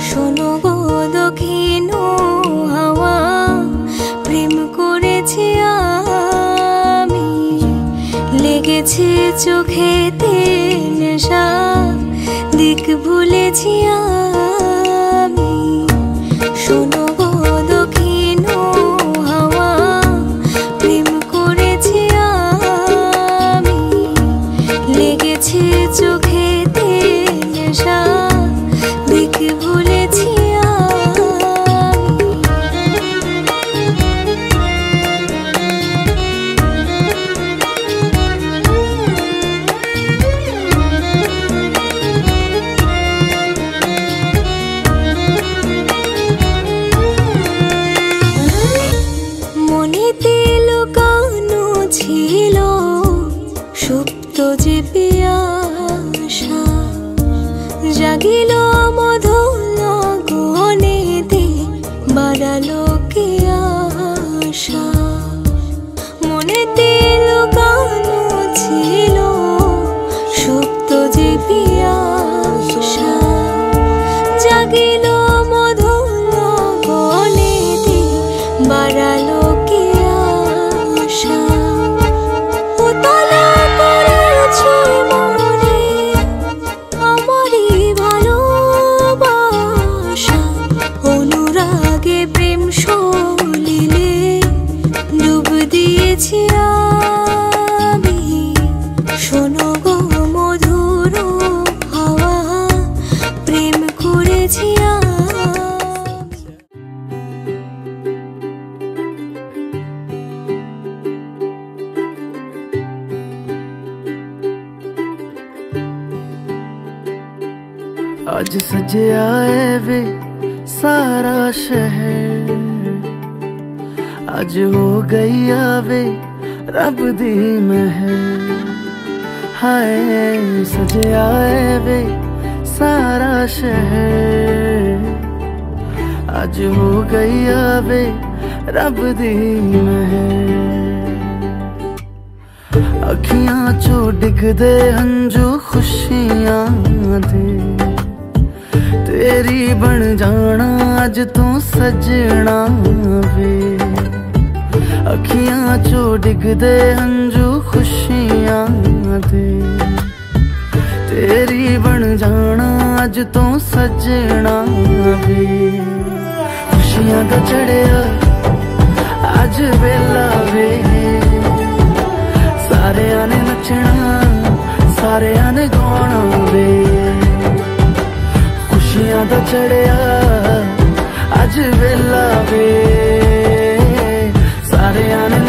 শোনো গো দক্ষিণ হাওয়া, প্রেম করেছি আমি, লেগেছে চোখেতে নেশা, দিক ভুলেছি আমি। শোনো গো দক্ষিণ হাওয়া, প্রেম করেছি আমি, লেগেছে চোখেতে নেশা, দিক ভুলেছি মনেতে লুকানো ছিল সুপ্ত যে পিয়াসা, জাগিল মধুর গহনেতে, বাড়ালো কি আশা। মনেতে লুকানো ছিল সুপ্ত যে পিয়াসা, জাগিল মধুর গহনেতে, বাড়ালো কি আশা। উতলা করেছে মনে আমারই ভালোবাসা, অনুরাগে প্রেম সলিলে ডুব দিয়েছি আমি। শোনো গো মধুর হাওয়া, প্রেম করেছি आज सजे आए वे सारा शहर, आज हो गई आवे रब दी महर। हाय सजे आए वे सारा शहर, आज हो गई आवे रब दी महर। अखियां चो डिगदे हंजू खुशियां दे, तेरी बन जाना अज तू सजना वे। अखियां चो डिगदे हंजू खुशियां दे, तेरी बन जाना अज तू सजना वे। खुशियां दा चढ़िया अज वेला वे, सारे ने नचना सारे ने गाना वे। खुशियां दा चढ़िया अज वेला वे, सारे ने